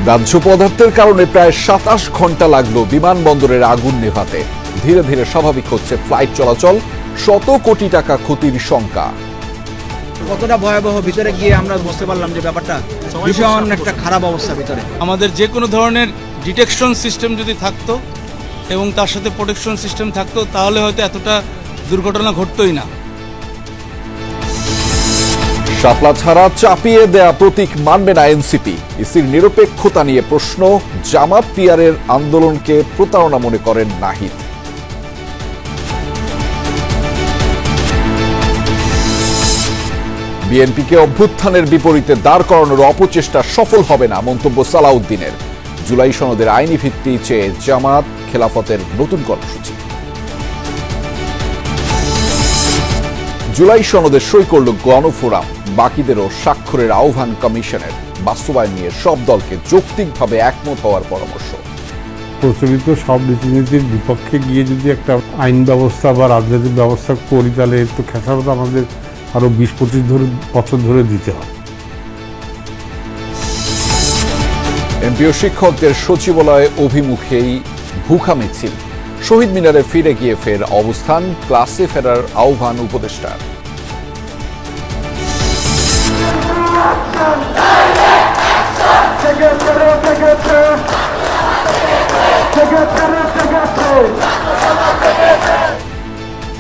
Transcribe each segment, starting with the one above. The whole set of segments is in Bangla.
দাহ্য পদার্থের কারণে প্রায় ২৭ ঘন্টা লাগলো বিমানবন্দরের আগুন নেভাতে। ধীরে ধীরে স্বাভাবিক হচ্ছে ফ্লাইট চলাচল, শত কোটি টাকা ক্ষতির শঙ্কা। কতটা ভয়াবহ ভিতরে গিয়ে আমরা বুঝতে পারলাম যে ব্যাপারটা ভীষণ একটা খারাপ অবস্থা ভিতরে। আমাদের যে কোনো ধরনের ডিটেকশন সিস্টেম যদি থাকতো এবং তার সাথে প্রোটেকশন সিস্টেম থাকতো তাহলে হয়তো এতটা দুর্ঘটনা ঘটতোই না। শাপলা ছাড়া চাপিয়ে দেয়া প্রতীক মানবে না এনসিপি। ইসির নিরপেক্ষতা নিয়ে প্রশ্ন। জামাত পিয়ারের আন্দোলনকে প্রতারণা মনে করেন নাহিদ। বিএনপিকে অভ্যুত্থানের বিপরীতে দাঁড় করানোর অপচেষ্টা সফল হবে না মন্তব্য সালাউদ্দিনের। জুলাই সনদের আইনি ভিত্তি চেয়ে জামাত খেলাফতের নতুন কর্মসূচি। জুলাই সনদে সই করল গণফোরাম, বাকিদেরও স্বাক্ষরের আহ্বান কমিশনের। বাস্তবায়ন নিয়ে সব দলকে যৌক্তিকভাবে একমত হওয়ার পরামর্শ। প্রচলিত সব রীতিনীতির বিপক্ষে গিয়ে যদি একটা আইন ব্যবস্থা বা রাজনৈতিক ব্যবস্থা করি তাহলে তো খেসারত আমাদের আরো ২০-২৫ বছর ধরে দিতে হয়। এমপি ও শিক্ষকদের সচিবালয় অভিমুখেই ভুখা মিছিল। শহীদ মিনারে ফিরে গিয়ে ফের অবস্থান, ক্লাসে ফেরার আহ্বান উপদেষ্টার।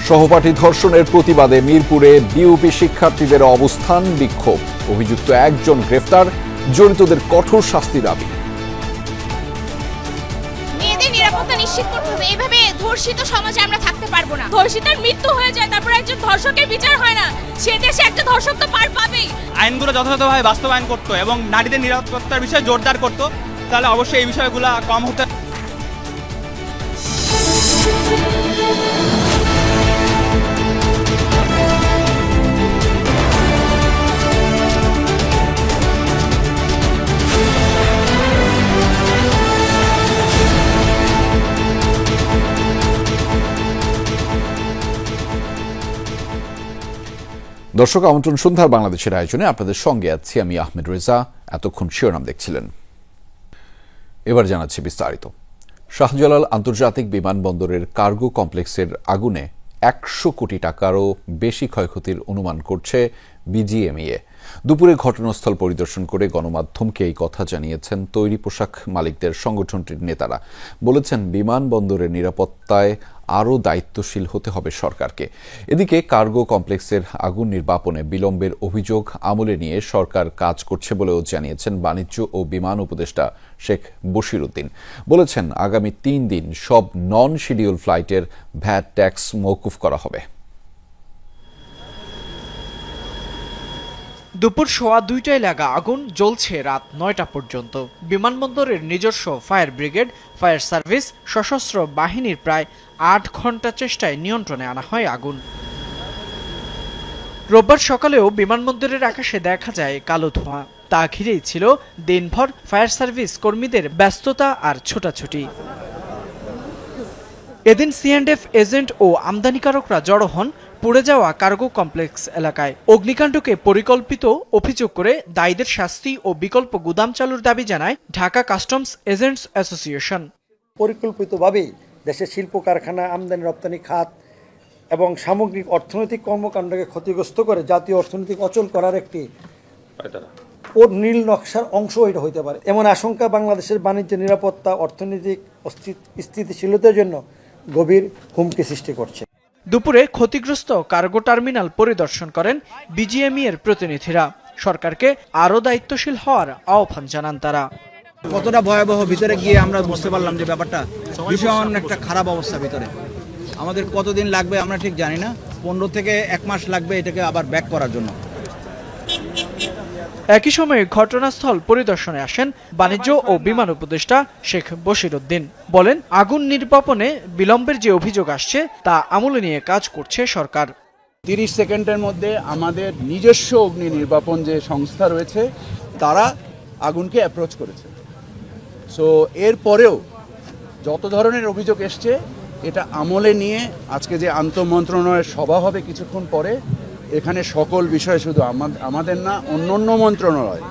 সহপাঠী ধর্ষণের প্রতিবাদে মিরপুরে বিউপি শিক্ষার্থীদের অবস্থান, বিক্ষোভ। অভিযুক্ত একজন গ্রেফতার, জড়িতদের কঠোর শাস্তি দাবি। মেয়েদের নিরাপত্তা নিশ্চিত করতে হবে। এইভাবে ধর্ষিত সমাজে আমরা থাকতে পারবো না। ধর্ষিতার মৃত্যু হয়ে যায়, তারপর একজন ধর্ষকের বিচার হয় না, সে দেশে একটা ধর্ষক তো পার পাবেই। আইনগুলো যথাযথভাবে বাস্তবায়ন করতো এবং নারীদের নিরাপত্তার বিষয়ে জোরদার করতো, তাহলে অবশ্যই এই বিষয়গুলো কম হতে। দর্শক আমন্ত্রণ, সন্ধ্যার বাংলাদেশের আয়োজনে আপনাদের সঙ্গে আছি আমি আহমেদ রেজা। এতক্ষণ শিরোনাম দেখছিলেন, এবার জানাচ্ছি বিস্তারিত। শাহজালাল আন্তর্জাতিক বিমানবন্দরের কার্গো কমপ্লেক্সের আগুনে ১০০ কোটি টাকারও বেশি ক্ষয়ক্ষতির অনুমান করছে বিজিএমইএ। দুপুরে ঘটনাস্থল পরিদর্শন করে গণমাধ্যমকে এই কথা জানিয়েছেন তৈরি পোশাক মালিকদের সংগঠনটির নেতারা। বলেছেন বিমানবন্দরের নিরাপত্তায় আরও দায়িত্বশীল হতে হবে সরকারকে। এদিকে কার্গো কমপ্লেক্সের আগুন নির্বাপনে বিলম্বের অভিযোগ আমলে নিয়ে সরকার কাজ করছে বলেও জানিয়েছেন বাণিজ্য ও বিমান উপদেষ্টা শেখ বশির উদ্দিন। বলেছেন আগামী ৩ দিন সব নন শিডিউল ফ্লাইটের ভ্যাট ট্যাক্স মওকুফ করা হবে। দুপুর ১:২০টায় লাগা আগুন জ্বলছে রাত ৯টা পর্যন্ত। বিমানবন্দরের নিজস্ব ফায়ার ব্রিগেড, ফায়ার সার্ভিস, সশস্ত্র বাহিনীর প্রায় ৮ ঘন্টা চেষ্টায় নিয়ন্ত্রণে আনা হয় আগুন। রোববার সকালেও বিমানবন্দরের আকাশে দেখা যায় কালো ধোঁয়া। তা ঘিরেই ছিল দিনভর ফায়ার সার্ভিস কর্মীদের ব্যস্ততা আর ছোটাছুটি। এদিন C&F এজেন্ট ও আমদানিকারকরা জড়ো হন পুড়ে যাওয়া কার্গো কমপ্লেক্স এলাকায়। অগ্নিকাণ্ডকে পরিকল্পিত অভিযোগ করে দায়ীদের শাস্তি ও বিকল্প গুদাম চালুর দাবি জানায় ঢাকা কাস্টমস এজেন্টস অ্যাসোসিয়েশন। পরিকল্পিতভাবে দেশের শিল্প কারখানা, আমদানি রপ্তানি খাত এবং সামগ্রিক অর্থনৈতিক কর্মকাণ্ডকে ক্ষতিগ্রস্ত করে জাতীয় অর্থনৈতিক অচল করার একটি ওর নীল নকশার অংশ এটা হইতে পারে। এমন আশঙ্কা বাংলাদেশের বাণিজ্য, নিরাপত্তা, অর্থনৈতিক স্থিতিশীলতার জন্য গভীর হুমকি সৃষ্টি করছে। দুপুরে ক্ষতিগ্রস্ত কার্গো টার্মিনাল পরিদর্শন করেন বিজিএমইএর প্রতিনিধিরা। সরকারকে আরও দায়িত্বশীল হওয়ার আহ্বান জানান তারা। কতটা ভয়াবহ ভিতরে গিয়ে আমরা বুঝতে পারলাম যে ব্যাপারটা ভীষণ একটা খারাপ অবস্থা ভিতরে। আমাদের কতদিন লাগবে আমরা ঠিক জানি না, 15 থেকে 1 মাস লাগবে এটাকে আবার ব্যাক করার জন্য। একই সময়ে ঘটনাস্থল পরিদর্শনে আসেন বাণিজ্য ও বিমান উপদেষ্টা শেখ বশির উদ্দিন। বলেন আগুন নির্বাপনে বিলম্বের যে অভিযোগ আসছে তা আমলে নিয়ে কাজ করছে সরকার। 30 সেকেন্ডের মধ্যে আমাদের নিজস্ব অগ্নি নির্বাপন যে সংস্থা রয়েছে তারা আগুনকে অ্যাপ্রোচ করেছে। সো এরপরেও যত ধরনের অভিযোগ এসছে এটা আমলে নিয়ে আজকে যে আন্তঃমন্ত্রণালয়ের সভা হবে কিছুক্ষণ পরে, এখানে সকল বিষয় শুধু আমাদের না, অন্য মন্ত্রণালয়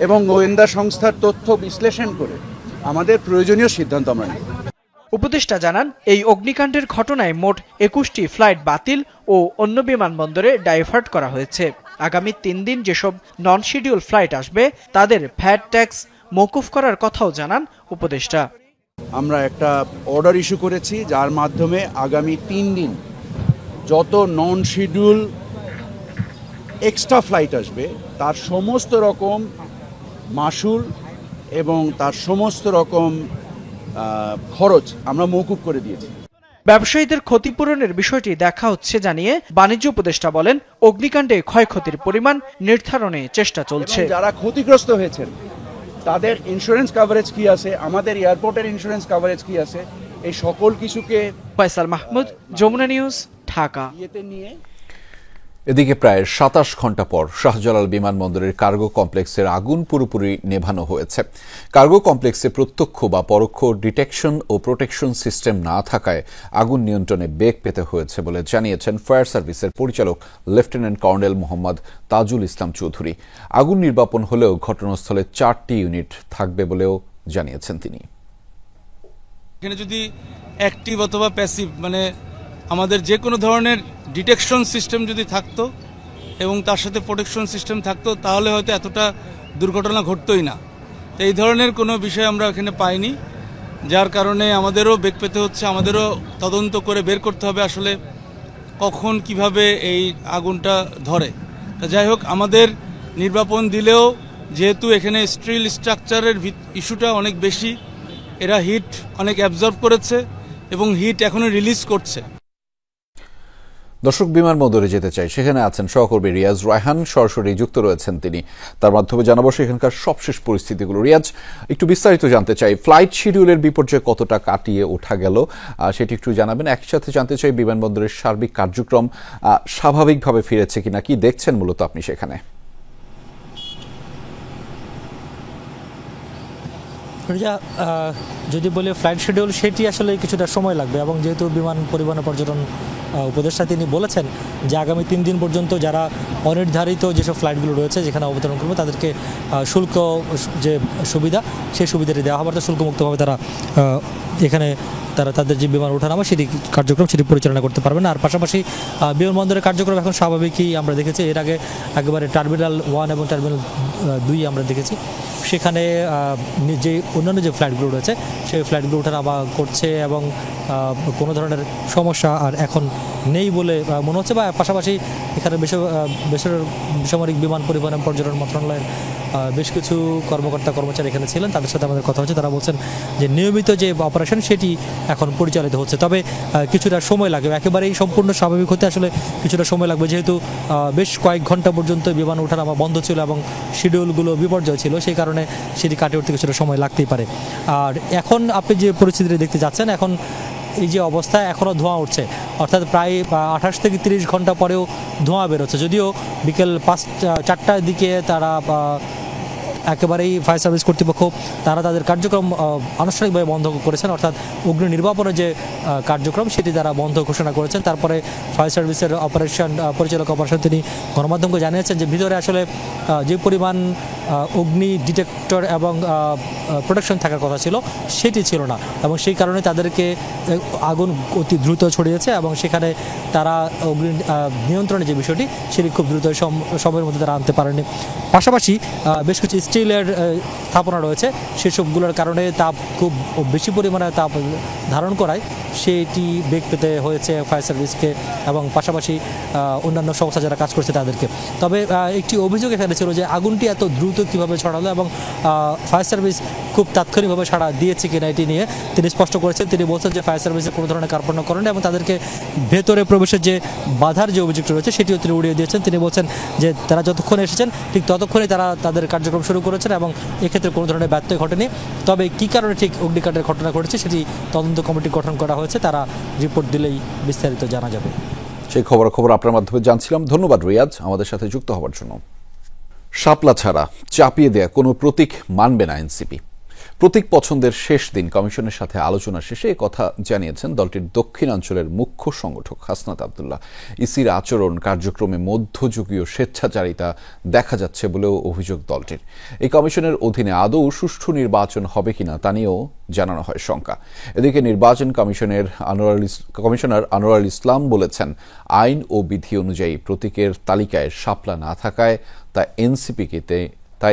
এবং গোয়েন্দা সংস্থার তথ্য বিশ্লেষণ করে আমাদের প্রয়োজনীয় সিদ্ধান্ত আমরা নেব। উপদেষ্টা জানান, এই অগ্নিকাণ্ডের ঘটনায় মোট 21টি ফ্লাইট বাতিল ও অন্য বিমানবন্দরে ডাইভার্ট করা হয়েছে। আগামী 3 দিন যেসব নন শিডিউল ফ্লাইট আসবে তাদের ভ্যাট ট্যাক্স মওকুফ করার কথাও জানান উপদেষ্টা। আমরা একটা অর্ডার ইস্যু করেছি যার মাধ্যমে আগামী 3 দিন যত নন শিডিউল এক্সট্রা ফ্লাইট আসবে তার সমস্ত রকম মাশুল এবং তার সমস্ত রকম খরচ আমরা মওকুফ করে দিয়েছি। ব্যবসায়ীদের ক্ষতিপূরণের বিষয়টি দেখা হচ্ছে জানিয়ে বাণিজ্য উপদেষ্টা বলেন, অগ্নিকাণ্ডে ক্ষয়ক্ষতির পরিমাণ নির্ধারণে চেষ্টা চলছে। যারা ক্ষতিগ্রস্ত হয়েছেন তাদের ইন্স্যুরেন্স কভারেজ কি আছে, আমাদের এয়ারপোর্টের ইন্স্যুরেন্স কভারেজ কি আছে, এই সকল কিছুকে। ফয়সাল মাহমুদ, যমুনা নিউজ, ঢাকা। এদিকে প্রায় 27 ঘন্টা পর শাহজালাল বিমানবন্দরের কার্গো কমপ্লেক্সের আগুন পুরোপুরি নেভানো হয়েছে। কার্গো কমপ্লেক্সে প্রত্যক্ষ বা পরোক্ষ ডিটেকশন ও প্রোটেকশন সিস্টেম না থাকায় আগুন নিয়ন্ত্রণে বেগ পেতে হয়েছে বলে জানিয়েছেন ফায়ার সার্ভিসের পরিচালক লেফটেন্যান্ট কর্নেল মোহাম্মদ তাজুল ইসলাম চৌধুরী। আগুন নির্বাপন হলেও ঘটনাস্থলে 4টি ইউনিট থাকবে বলেও জানিয়েছেন তিনি। এখানে যদি অ্যাক্টিভ অথবা প্যাসিভ মানে আমাদের যে কোনো ধরনের ডিটেকশন সিস্টেম যদি থাকতো এবং তার সাথে প্রোটেকশন সিস্টেম থাকতো তাহলে হয়তো এতটা দুর্ঘটনা ঘটতোই না। তো এই ধরনের কোনো বিষয় আমরা এখানে পাইনি, যার কারণে আমাদেরও বেগ পেতে হচ্ছে, আমাদেরও তদন্ত করে বের করতে হবে আসলে কখন কিভাবে এই আগুনটা ধরে। তা যাই হোক, আমাদের নির্বাপন দিলেও যেহেতু এখানে স্টিল স্ট্রাকচারের ইস্যুটা অনেক বেশি, এরা হিট অনেক অ্যাবজর্ব করেছে এবং হিট এখনো রিলিজ করছে। দর্শক, বিমানবন্দরে যেতে চাই, সেখানে আছেন সহকর্মী রিয়াজ রায়হান, সরাসরি যুক্ত রয়েছেন তিনি। তার মাধ্যমে জানাবো সেখানকার সবশেষ পরিস্থিতিগুলো। রিয়াজ, একটু বিস্তারিত জানতে চাই, ফ্লাইট শিডিউলের বিপর্যয় কতটা কাটিয়ে ওঠা গেল সেটি একটু জানাবেন। একসাথে জানতে চাই বিমানবন্দরের সার্বিক কার্যক্রম স্বাভাবিকভাবে ফিরেছে কিনা, কি দেখছেন মূলত আপনি সেখানে? যদি বলি ফ্লাইট শিডিউল, সেটি আসলে কিছুটা সময় লাগবে এবং যেহেতু বিমান পরিবহন পর্যটন উপদেষ্টা তিনি বলেছেন যে আগামী 3 দিন পর্যন্ত যারা অনির্ধারিত যেসব ফ্লাইটগুলো রয়েছে যেখানে অবতরণ করবে তাদেরকে শুল্ক যে সুবিধা সেই সুবিধাটি দেওয়া হবে, অর্থাৎ শুল্কমুক্তভাবে তারা এখানে তাদের যে বিমান ওঠানামা সেটি কার্যক্রম সেটি পরিচালনা করতে পারবেন। আর পাশাপাশি বিমানবন্দরের কার্যক্রম এখন স্বাভাবিকই আমরা দেখেছি। এর আগে একেবারে টার্মিনাল 1 এবং টার্মিনাল 2 আমরা দেখেছি, সেখানে যে অন্যান্য যে ফ্লাইটগুলো রয়েছে সেই ফ্লাইটগুলো ওঠানামা করছে এবং কোনো ধরনের সমস্যা আর এখন নেই বলে মনে হচ্ছে। বা পাশাপাশি এখানে বেসামরিক বিমান পরিবহন এবং পর্যটন মন্ত্রণালয়ের বেশ কিছু কর্মকর্তা কর্মচারী এখানে ছিলেন, তাদের সাথে আমাদের কথা হচ্ছে। তারা বলছেন যে নিয়মিত যে অপারেশন সেটি এখন পরিচালিত হচ্ছে, তবে কিছুটা সময় লাগবে। একেবারেই সম্পূর্ণ স্বাভাবিক হতে আসলে কিছুটা সময় লাগবে, যেহেতু বেশ কয়েক ঘন্টা পর্যন্ত বিমান ওঠানামা বন্ধ ছিল এবং শিডিউলগুলো বিপর্যয় ছিল, সেই কারণে সেটি কাটিয়ে উঠতে কিছুটা সময় লাগতেই পারে। আর এখন আপনি যে পরিস্থিতিটি দেখতে যাচ্ছেন, এখন এই যে অবস্থা এখনও ধোঁয়া উঠছে, অর্থাৎ প্রায় 28 থেকে 30 ঘন্টা পরেও ধোঁয়া বেরোচ্ছে। যদিও বিকেল 4টার দিকে তারা একেবারেই ফায়ার সার্ভিস কর্তৃপক্ষ তারা তাদের কার্যক্রম আনুষ্ঠানিকভাবে বন্ধ করেছেন, অর্থাৎ অগ্নি নির্বাপনের যে কার্যক্রম সেটি তারা বন্ধ ঘোষণা করেছেন। তারপরে ফায়ার সার্ভিসের পরিচালক অপারেশন তিনি গণমাধ্যমকে জানিয়েছেন যে ভিতরে আসলে যে পরিমাণ অগ্নি ডিটেক্টর এবং প্রোটেকশন থাকার কথা ছিল সেটি ছিল না, এবং সেই কারণে তাদেরকে আগুন অতি দ্রুত ছড়িয়েছে এবং সেখানে তারা অগ্নি নিয়ন্ত্রণের যে বিষয়টি সেটি খুব দ্রুত সময়ের মধ্যে তারা আনতে পারেনি। পাশাপাশি বেশ কিছু স্টিলের স্থাপনা রয়েছে, সেসবগুলোর কারণে তাপ খুব বেশি পরিমাণে তাপ ধারণ করায় সেটি বেগ পেতে হয়েছে ফায়ার সার্ভিসকে এবং পাশাপাশি অন্যান্য সংস্থা যারা কাজ করছে তাদেরকে। তবে একটি অভিযোগ এখানে ছিল যে আগুনটি এত দ্রুত কীভাবে ছড়ালো এবং ফায়ার সার্ভিস খুব তাৎক্ষণিকভাবে সাড়া দিয়েছে কিনা এটি নিয়ে তিনি স্পষ্ট করেছেন। তিনি বলছেন যে ফায়ার সার্ভিসের কোনো ধরনের কার্পণ্য করেন এবং তাদেরকে ভেতরে প্রবেশের যে বাধার যে অভিযোগটি রয়েছে সেটিও তিনি উড়িয়ে দিয়েছেন। তিনি বলছেন যে তারা যতক্ষণে এসেছেন ঠিক ততক্ষণে তারা তাদের কার্যক্রম শুরু করেছেন এবং এক্ষেত্রে কোনো ধরনের ব্যত্যয় ঘটেনি। তবে কী কারণে ঠিক অগ্নিকাণ্ডের ঘটনা ঘটেছে সেটি তদন্ত কমিটি গঠন করা হয়েছে, তারা রিপোর্ট দিলেই বিস্তারিত জানা যাবে। সেই খবর আপনার মাধ্যমে জানছিলাম। ধন্যবাদ রিয়াজ আমাদের সাথে যুক্ত হওয়ার জন্য। শাপলা ছাড়া চাপিয়ে দেয়া কোনো প্রতীক মানবে না এনসিপি। প্রতীক পছন্দের শেষ দিন কমিশনের সাথে আলোচনা শেষে কথা জানিয়েছেন দলটির দক্ষিণাঞ্চলের মুখ্য সংগঠক হাসনাত আব্দুল্লাহ। ইসির আচরণ কার্যক্রমে মধ্যযুগীয় স্বেচ্ছাচারিতা দেখা যাচ্ছে বলেও অভিযোগ দলটির। এই কমিশনের অধীনে আদৌ সুষ্ঠু নির্বাচন হবে কিনা তা নিয়েও জানানো হয় শঙ্কা। এদিকে নির্বাচন কমিশনার আনোয়ারুল ইসলাম বলেছেন, আইন ও বিধি অনুযায়ী প্রতীকের তালিকায় শাপলা না থাকায় তা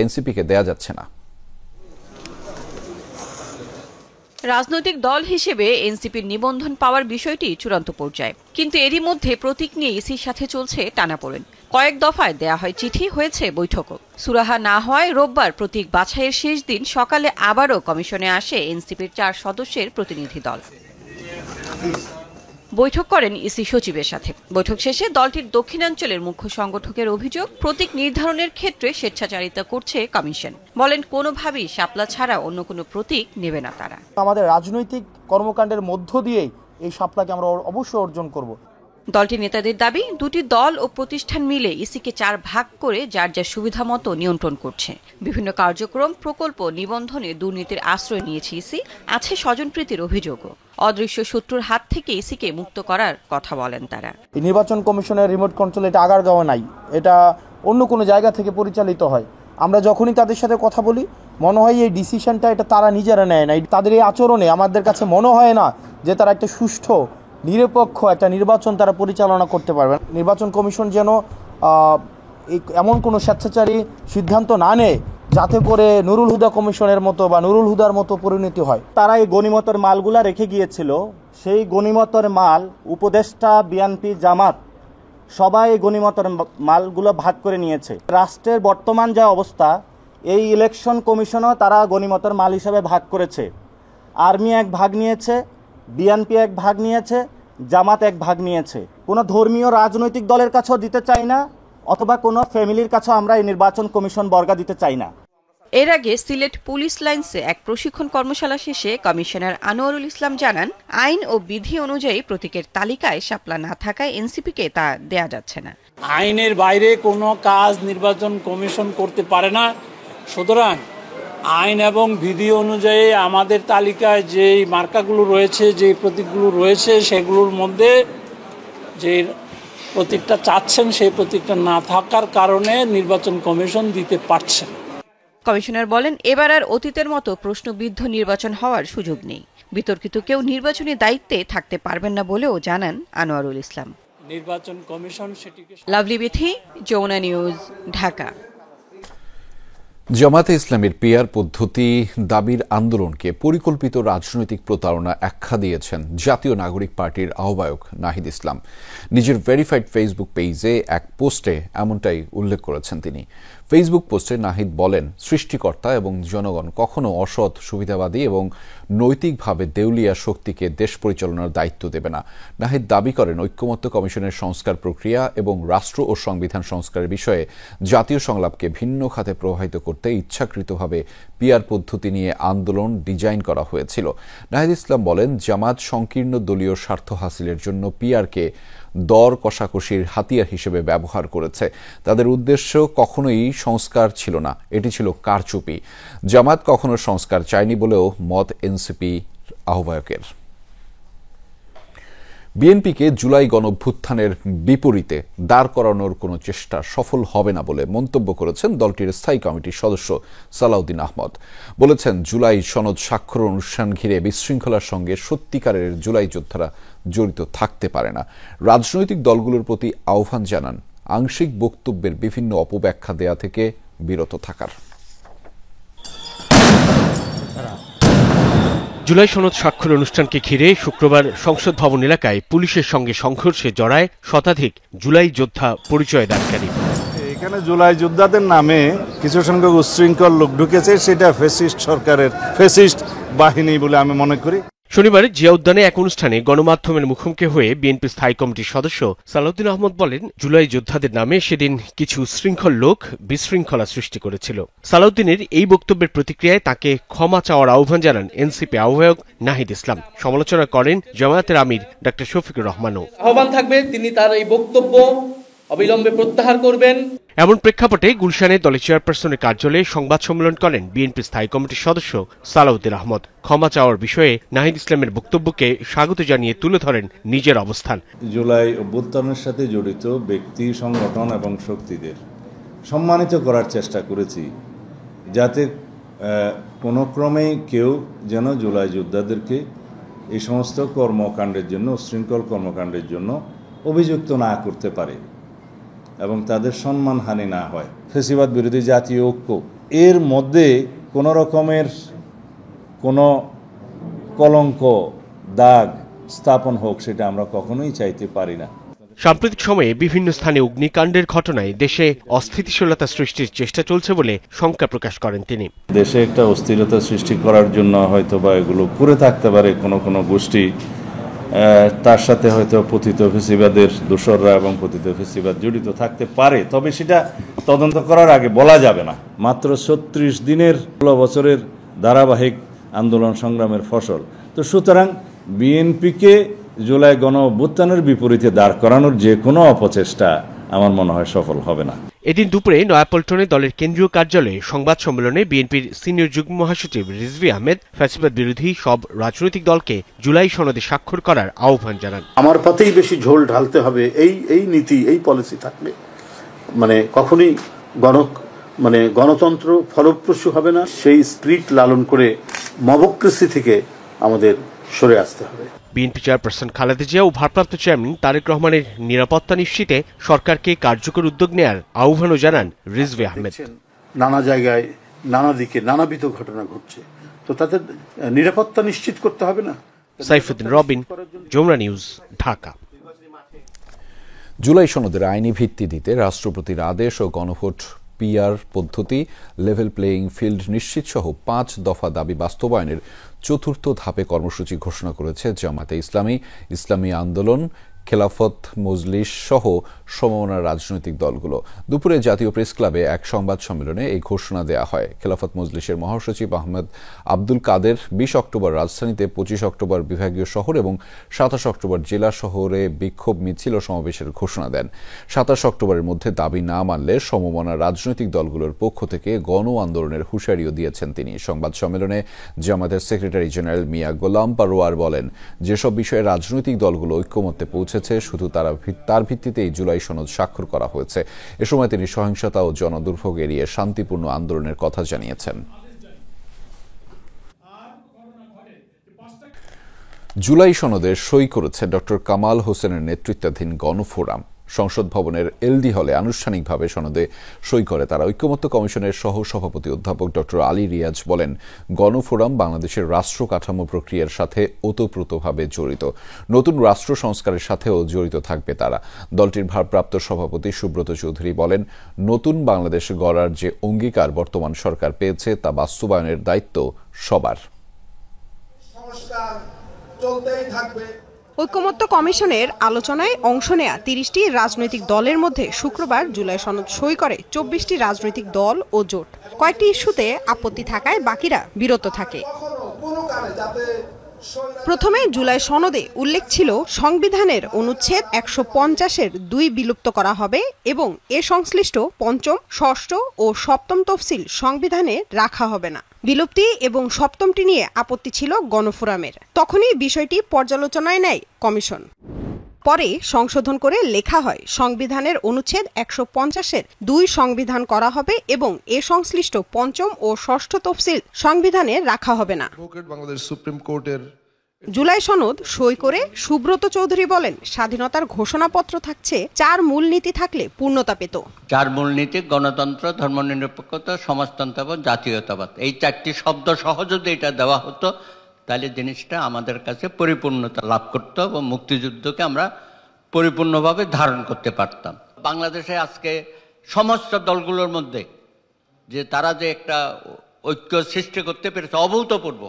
এনসিপিকে দেয়া যাচ্ছে না। রাজনৈতিক দল হিসেবে এনসিপির নিবন্ধন পাওয়ার বিষয়টি চূড়ান্ত পর্যায়ে, কিন্তু এরই মধ্যে প্রতীক নিয়ে ইসির সাথে চলছে টানাপোড়েন। কয়েক দফায় দেয়া হয় চিঠি, হয়েছে বৈঠকও। সুরাহা না হওয়ায় রোববার প্রতীক বাছাইয়ের শেষ দিন সকালে আবারও কমিশনে আসে এনসিপির 4 সদস্যের প্রতিনিধি দল। বৈঠক করেন ইসি সচিবের সাথে। বৈঠক শেষে দলটির দক্ষিণাঞ্চলের মুখ্য সংগঠকের অভিযোগ, প্রতীক নির্ধারণের ক্ষেত্রে স্বেচ্ছাচারিতা করছে কমিশন। বলেন, কোনোভাবেই শাপলা ছাড়া অন্য কোনো প্রতীক নেবে না তারা। আমাদের রাজনৈতিক কর্মকাণ্ডের মধ্য দিয়েই এই শাপলাকে আমরা অবশ্যই অর্জন করব। দলটির নেতাদের দাবি, দুটি দল ও প্রতিষ্ঠান মিলে ইসিকে 4 ভাগ করে যার যা সুবিধা মতো নিয়ন্ত্রণ করছে। বিভিন্ন কার্যক্রম, প্রকল্প নিবন্ধনে দুর্নীতির আশ্রয় নিয়েছে ইসি। আছে স্বজনপ্রীতির অভিযোগও। অদৃশ্য শত্রুর হাত থেকে ইসিকে মুক্ত করার কথা বলেন তারা। এই নির্বাচন কমিশনের রিমোট কন্ট্রোল এটা আগারগাঁও নাই, এটা অন্য কোনো জায়গা থেকে পরিচালিত হয়। আমরা যখনই তাদের সাথে কথা বলি মনে হয় এই ডিসিশনটা এটা তারা নিজেরা নেয় না। তাদের এই আচরণে আমাদের কাছে মনে হয় না যে তারা একটা সুষ্ঠু নিরপেক্ষ একটা নির্বাচন তারা পরিচালনা করতে পারবে। নির্বাচন কমিশন যেন এমন কোনো স্বেচ্ছাচারী সিদ্ধান্ত না নেয় যাতে করে নুরুল হুদা কমিশনের মতো বা নুরুল হুদার মতো পরিণতি হয়। তারা এই গণিমতের মালগুলা রেখে গিয়েছিল, সেই গণিমতের মাল উপদেষ্টা, বিএনপি, জামাত সবাই এই গণিমতের মালগুলো ভাগ করে নিয়েছে। রাষ্ট্রের বর্তমান যা অবস্থা, এই ইলেকশন কমিশনও তারা গণিমতের মাল হিসেবে ভাগ করেছে। আর্মি 1 ভাগ নিয়েছে, বিএনপি 1 ভাগ নিয়েছে, জামাত 1 ভাগ নিয়েছে। কোনো ধর্মীয় রাজনৈতিক দলের কাছেও দিতে চাই না, অথবা কোনো ফ্যামিলির কাছেও আমরা এই নির্বাচন কমিশন বর্গা দিতে চাই না। এর আগে সিলেট পুলিশ লাইন্সে এক প্রশিক্ষণ কর্মশালা শেষে কমিশনার আনোয়ারুল ইসলাম জানান, আইন ও বিধি অনুযায়ী প্রতীকের তালিকায় শাপলা না থাকায় এনসিপিকে তা দেয়া যাচ্ছে না। আইনের বাইরে কোনো কাজ নির্বাচন কমিশন করতে পারে না। সুতরাং আইন এবং বিধি অনুযায়ী আমাদের তালিকায় যে মার্কাগুলো রয়েছে, যে প্রতীকগুলো রয়েছে, সেগুলোর মধ্যে যে প্রতীকটা চাচ্ছেন সেই প্রতীকটা না থাকার কারণে নির্বাচন কমিশন দিতে পারছে না। কমিশনার বলেন, এবার আর অতীতের মতো প্রশ্নবিদ্ধ নির্বাচন হওয়ার সুযোগ নেই। বিতর্কিত কেউ নির্বাচনী দায়িত্বে থাকতে পারবেন না বলেও জানান আনোয়ারুল ইসলাম। নির্বাচন কমিশন সেটিকে। লাভলি বিথি, যমুনা নিউজ, ঢাকা। জামায়াতে ইসলামীর পিআর পদ্ধতি দাবির আন্দোলনকে পরিকল্পিত রাজনৈতিক প্রতারণা আখ্যা দিয়েছেন জাতীয় নাগরিক পার্টির আহ্বায়ক নাহিদ ইসলাম। নিজের ভেরিফাইড ফেসবুক পেজে এক পোস্টে এমনটাই উল্লেখ করেছেন তিনি। ফেসবুক পোস্টে নাহিদ বলেন, সৃষ্টিকর্তা এবং জনগণ কখনো অসৎ, সুবিধাবাদী এবং নৈতিকভাবে দেউলিয়া শক্তিকে দেশ পরিচালনার দায়িত্ব দেবে না। নাহিদ দাবি করেন, ঐক্যমত্য কমিশনের সংস্কার প্রক্রিয়া এবং রাষ্ট্র ও সংবিধান সংস্কারের বিষয়ে জাতীয় সংলাপকে ভিন্ন খাতে প্রভাবিত করতে ইচ্ছাকৃতভাবে পিআর পদ্ধতি নিয়ে আন্দোলন ডিজাইন করা হয়েছিল। নাহিদ ইসলাম বলেন, জামাত সংকীর্ণ দলীয় স্বার্থ হাসিলের জন্য পিআরকে দর কষাকষির হাতিয়ার হিসেবে ব্যবহার করেছে। তাদের উদ্দেশ্য কখনোই সংস্কার ছিল না, এটি ছিল কারচুপি। জামাত কখনো সংস্কার চায়নি বলেও মত এনসিপি আহ্বায়কের। বিএনপিকে জুলাই গণঅভ্যুত্থানের বিপরীতে দাঁড় করানোর কোনো চেষ্টা সফল হবে না বলে মন্তব্য করেছেন দলটির স্থায়ী কমিটির সদস্য সালাউদ্দিন আহমদ। বলেছেন, জুলাই সনদ স্বাক্ষর অনুষ্ঠান ঘিরে বিশৃঙ্খলার সঙ্গে সত্যিকারের জুলাই যোদ্ধারা জড়িত থাকতে পারে না। রাজনৈতিক দলগুলোর প্রতি আহ্বান জানান আংশিক বক্তব্যের বিভিন্ন অপব্যাখ্যা দেয়া থেকে বিরত থাকার। জুলাই সনদ স্বাক্ষর অনুষ্ঠানকে ঘিরে শুক্রবার সংসদ ভবন এলাকায় পুলিশের সঙ্গে সংঘর্ষে জড়ায় শতাধিক জুলাই যোদ্ধা পরিচয়দানকারী। এখানে জুলাই যোদ্ধাদের নামে কিছু সংখ্যক উচ্ছৃঙ্খল লোক ঢুকেছে, সেটা ফ্যাসিস্ট সরকারের ফ্যাসিস্ট বাহিনী বলে আমি মনে করি। শনিবার জিয়া উদ্যানে এক অনুষ্ঠানে গণমাধ্যমের মুখোমুখি হয়ে বিএনপি স্থায়ী কমিটির সদস্য সালাউদ্দিন আহমদ বলেন, জুলাই যোদ্ধাদের নামে সেদিন কিছু উচ্ছৃঙ্খল লোক বিশৃঙ্খলা সৃষ্টি করেছিল। সালাউদ্দিনের এই বক্তব্যের প্রতিক্রিয়ায় তাকে ক্ষমা চাওয়ার আহ্বান জানান এনসিপি আহ্বায়ক নাহিদ ইসলাম। সমালোচনা করেন জামায়াতের আমির ডা শফিকুর রহমানও। আহ্বান থাকবে তিনি তার এই বক্তব্য অবিলম্বে প্রত্যাহার করবেন। এমন প্রেক্ষাপটে গুলশানে দলের চেয়ারপারসনের কার্যালয়ে সংবাদ সম্মেলন করেন বিএনপি স্থায়ী কমিটির সদস্য সালাউদ্দিন আহমদ। ক্ষমা চাওয়ার বিষয়ে নাহিদ ইসলামের বক্তব্যকে স্বাগত জানিয়ে তুলে ধরেন নিজের অবস্থান। জুলাই অভ্যুত্থানের সাথে জড়িত ব্যক্তি, সংগঠন এবং শক্তিদের সম্মানিত করার চেষ্টা করেছি, যাতে কোনো ক্রমেই কেউ যেন জুলাই যোদ্ধাদেরকে এই সমস্ত কর্মকাণ্ডের জন্য, উচ্ছৃঙ্খল কর্মকাণ্ডের জন্য অভিযুক্ত না করতে পারে এবং তাদের সম্মানহানি না হয়। ফ্যাসিবাদ বিরোধী জাতীয় ঐক্য, এর মধ্যে কোনো রকমের কোনো কলঙ্ক, দাগ স্থাপন হোক, সেটা আমরা কখনোই চাইতে পারি না। সাম্প্রতিক সময়ে বিভিন্ন স্থানে অগ্নিকাণ্ডের ঘটনায় দেশে অস্থিতিশীলতা সৃষ্টির চেষ্টা চলছে বলে শঙ্কা প্রকাশ করেন তিনি। দেশে একটা অস্থিরতা সৃষ্টি করার জন্য হয়তো বা এগুলো করে থাকতে পারে কোনো গোষ্ঠী, তার সাথে হয়তো পতিত ফ্যাসিবাদের দোসররা এবং পতিত ফ্যাসিবাদ জড়িত থাকতে পারে, তবে সেটা তদন্ত করার আগে বলা যাবে না। মাত্র 36 দিনের 16 বছরের ধারাবাহিক আন্দোলন সংগ্রামের ফসল। তো সুতরাং বিএনপিকে জুলাই গণ অভ্যুত্থানের বিপরীতে দাঁড় করানোর যে কোনো অপচেষ্টা আমার মনে হয় সফল হবে না। এদিন দুপুরে নয়াপল্টনে দলের কেন্দ্রীয় কার্যালয়ে সংবাদ সম্মেলনে বিএনপির সিনিয়র যুগ্ম মহাসচিব রিজভী আহমেদ ফ্যাসিবাদ বিরোধী সব রাজনৈতিক দলকে জুলাই সনদে স্বাক্ষর করার আহ্বান জানান। আমার পথেই বেশি ঝোল ঢালতে হবে, এই নীতি, এই পলিসি থাকলে কখনোই গণতন্ত্র ফলপ্রসূ হবে না। সেই স্পিরিট লালন করে মবক্রেসি থেকে আমাদের সরে আসতে হবে। বিএনপি চেয়ারপারসন খালেদা জিয়া ও ভারপ্রাপ্ত চেয়ারম্যান তারেক রহমানের নিরাপত্তা নিশ্চিতে সরকারকে কার্যকর উদ্যোগ নেয়ার আহ্বানও জানান রিজভী আহমেদ। নানা জায়গায়, নানা দিকে নানাবিধ ঘটনা ঘটছে, তো তাদের নিরাপত্তা নিশ্চিত করতে হবে না। সাইফুদ্দিন রবিন, যমুনা নিউজ, ঢাকা। জুলাই সনদের আইনি ভিত্তি দিতে রাষ্ট্রপতির আদেশ ও গণভোট, পিআর পদ্ধতি, লেভেল প্লেয়িং ফিল্ড নিশ্চিত সহ 5 দফা দাবি বাস্তবায়নের 4র্থ ধাপে কর্মসূচি ঘোষণা করেছে জামায়াতে ইসলামী, ইসলামী আন্দোলন, খেলাফত মজলিস সহ সমমনা রাজনৈতিক দলগুলো। দুপুরে জাতীয় প্রেস ক্লাবে এক সংবাদ সম্মেলনে এই ঘোষণা দেয়া হয়। খেলাফত মজলিসের মহাসচিব আহমেদ আব্দুল কাদের 20 অক্টোবর রাজধানীতে, 25 অক্টোবর বিভাগীয় শহর এবং 27 অক্টোবর জেলা শহরে বিক্ষোভ মিছিল ও সমাবেশের ঘোষণা দেন। 27 অক্টোবরের মধ্যে দাবি না মানলে সমমনা রাজনৈতিক দলগুলোর পক্ষ থেকে গণ আন্দোলনের হুঁশিয়ারিও দিয়েছেন তিনি। সংবাদ সম্মেলনে জামায়াতের সেক্রেটারি জেনারেল মিয়া গোলাম পারোয়ার বলেন, যেসব বিষয়ে রাজনৈতিক দলগুলো ঐক্যমত্যে পৌঁছেছে শুধু তার ভিত্তিতেই জুলাই সনদ স্বাক্ষর করা হয়েছে। এ সময় তিনি সহিংসতা ও জনদুর্ভোগ এড়িয়ে শান্তিপূর্ণ আন্দোলনের কথা জানিয়েছেন। জুলাই সনদে সই করেছে ড. কামাল হোসেনের নেতৃত্বাধীন গণফোরাম। সংসদ ভবনের এলডি হলে আনুষ্ঠানিকভাবে সনদে সই করে তারা। ঐক্যমত্য কমিশনের সহ সভাপতি অধ্যাপক ড. আলী রিয়াজ বলেন, গণফোরাম বাংলাদেশের রাষ্ট্র কাঠামো প্রক্রিয়ার সাথে ওতপ্রোতভাবে জড়িত, নতুন রাষ্ট্র সংস্কারের সাথেও জড়িত থাকবে তারা। দলটির ভারপ্রাপ্ত সভাপতি সুব্রত চৌধুরী বলেন, নতুন বাংলাদেশ গড়ার যে অঙ্গীকার বর্তমান সরকার পেয়েছে তা বাস্তবায়নের দায়িত্ব সবার। ঐক্যমত্য কমিশনের আলোচনায় অংশ নেয়া 30টি রাজনৈতিক দলের মধ্যে শুক্রবার জুলাই সনদ সই করে 24টি রাজনৈতিক দল ও জোট। কয়েকটি ইস্যুতে আপত্তি থাকায় বাকিরা বিরত থাকে। প্রথমে জুলাই সনদে উল্লেখ ছিল সংবিধানের অনুচ্ছেদ 150-এর 2 বিলুপ্ত করা হবে এবং এ সংশ্লিষ্ট 5ম, 6ষ্ঠ ও 7ম তফসিল সংবিধানে রাখা হবে না। বিলুপ্তি এবং 7মটি নিয়ে আপত্তি ছিল গণফোরামের। তখনই বিষয়টি পর্যালোচনায় নেয় কমিশন। পরে সংশোধন করে লেখা হয়, সংবিধানের অনুচ্ছেদ 150-এর 2 সংবিধান করা হবে এবং এ সংশ্লিষ্ট 5ম ও 6ষ্ঠ তফসিল সংবিধানে রাখা হবে না। বাংলাদেশ সুপ্রিম কোর্টের জুলাই সনদ সই করে সুব্রত চৌধুরী বলেন, স্বাধীনতার ঘোষণাপত্র থাকছে 4 মূলনীতি থাকলে পূর্ণতা পেত। 4 মূলনীতি গণতন্ত্র, ধর্মনিরপেক্ষতা, সমাজতন্ত্র এবং জাতীয়তাবাদ। এই 4টি শব্দ সহ যদি এটা দেওয়া হতো তাহলে জিনিসটা আমাদের কাছে পরিপূর্ণতা লাভ করত এবং মুক্তিযুদ্ধকে আমরা পরিপূর্ণভাবে ধারণ করতে পারতাম। বাংলাদেশে আজকে সমস্ত দলগুলোর মধ্যে যে তারা যে একটা ঐক্য সৃষ্টি করতে পেরেছে অভূতপূর্ব।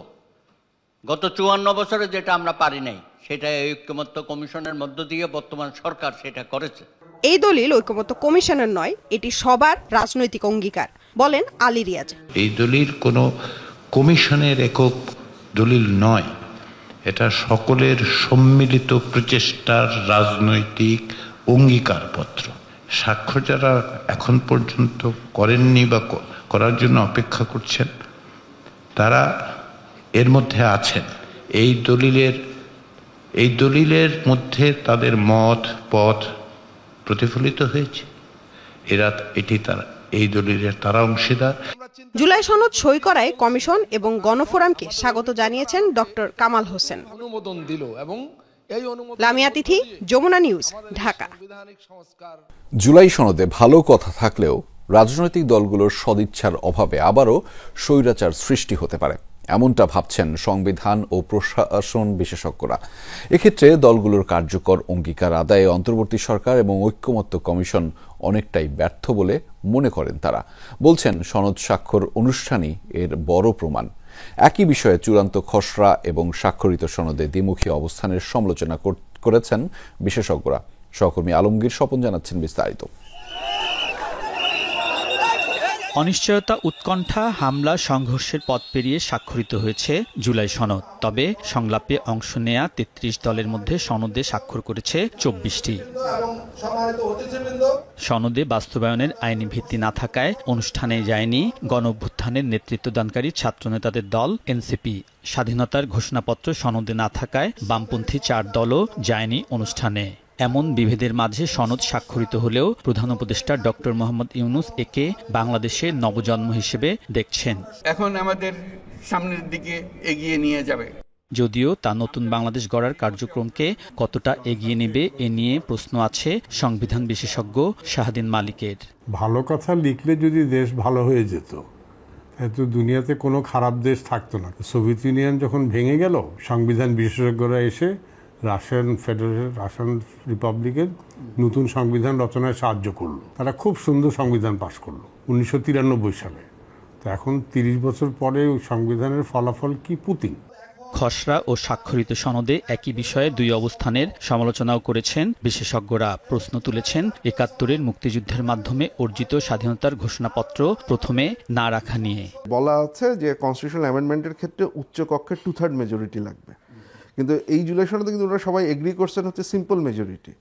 গত 54 বছরে যেটা আমরা পারি নাই, সেটা ঐক্যমত্য কমিশনের মধ্য দিয়ে বর্তমান সরকার সেটা করেছে। এই দলিল ঐক্যমত্য কমিশনের নয়, এটি সবার রাজনৈতিক অঙ্গীকার, বলেন আলী রিয়াজ। এই দলিল কোনো কমিশনের একক দলিল নয়, এটা সকলের সম্মিলিত প্রচেষ্টার রাজনৈতিক অঙ্গীকারপত্র। স্বাক্ষর যারা এখন পর্যন্ত করেননি বা করার জন্য অপেক্ষা করছেন তারা এর মধ্যে আছেন। এই দলিলের মধ্যে তাদের মত পথ প্রতিফলিত হয়েছে। এই দলিলের তারা অংশীদার। জুলাই সনদ সই করায় কমিশন এবং গণফোরামকে স্বাগত জানিয়েছেন ডক্টর কামাল হোসেন। অনুমোদন দিল এবং লামিয়া তিথি, যমুনা নিউজ, ঢাকা। জুলাই সনদে ভালো কথা থাকলেও রাজনৈতিক দলগুলোর সদিচ্ছার অভাবে আবারও স্বৈরাচার সৃষ্টি হতে পারে, এমনটা ভাবছেন সংবিধান ও প্রশাসন বিশেষজ্ঞরা। এক্ষেত্রে দলগুলোর কার্যকর অঙ্গীকার আদায়ে অন্তর্বর্তী সরকার এবং ঐক্যমত্য কমিশন অনেকটাই ব্যর্থ বলে মনে করেন তারা। বলছেন সনদ স্বাক্ষর অনুষ্ঠানই এর বড় প্রমাণ। একই বিষয়ে চূড়ান্ত খসড়া এবং স্বাক্ষরিত সনদে দ্বিমুখী অবস্থানের সমালোচনা করেছেন বিশেষজ্ঞরা। সহকর্মী আলমগীর স্বপন জানাচ্ছেন বিস্তারিত। অনিশ্চয়তা, উৎকণ্ঠা, হামলা, সংঘর্ষের পথ পেরিয়ে স্বাক্ষরিত হয়েছে জুলাই সনদ। তবে সংলাপে অংশ নেয়া ৩৩ দলের মধ্যে সনদে স্বাক্ষর করেছে ২৪টি। সনদে বাস্তবায়নের আইনি ভিত্তি না থাকায় অনুষ্ঠানে যায়নি গণঅভ্যুত্থানের নেতৃত্বদানকারী ছাত্রনেতাদের দল এনসিপি। স্বাধীনতার ঘোষণাপত্র সনদে না থাকায় বামপন্থী ৪ দলও যায়নি অনুষ্ঠানে। এমন বিভেদের মাঝে সনদ স্বাক্ষরিত হলেও প্রধান উপদেষ্টা ডক্টর মোহাম্মদ ইউনূস একে বাংলাদেশের নবজন্ম হিসেবে দেখছেন। এখন আমাদের সামনের দিকে এগিয়ে নিয়ে যাবে। যদিও তা নতুন বাংলাদেশ গড়ার কার্যক্রমকে কতটা এগিয়ে নেবে এ নিয়ে প্রশ্ন আছে সংবিধান বিশেষজ্ঞ শাহদিন মালিকের। ভালো কথা লিখলে যদি দেশ ভালো হয়ে যেত, তো দুনিয়াতে কোনো খারাপ দেশ থাকতো না। সোভিয়েত ইউনিয়ন যখন ভেঙে গেল, সংবিধান বিশেষজ্ঞরা এসে রাশিয়ান রিপাবলিকের নতুন সংবিধান রচনায় সাহায্য করলো। তারা খুব সুন্দর সংবিধান পাশ করলো 1993 সালে। তো এখন 30 বছর পরে ওই সংবিধানের ফলাফল কি? পুতিন। খসড়া ও স্বাক্ষরিত সনদে একই বিষয়ে দুই অবস্থানের সমালোচনাও করেছেন বিশেষজ্ঞরা। প্রশ্ন তুলেছেন ৭১-এর মুক্তিযুদ্ধের মাধ্যমে অর্জিত স্বাধীনতার ঘোষণাপত্র প্রথমে না রাখা নিয়ে। বলা আছে যে কনস্টিটিউশনাল অ্যামেন্ডমেন্টের ক্ষেত্রে উচ্চ কক্ষে 2/3 মেজরিটি লাগবে, কিন্তু এই জুলাই সনদে কিন্তু ওনারা সবাই এগ্রি করছেন হচ্ছে সিম্পল মেজরিটি।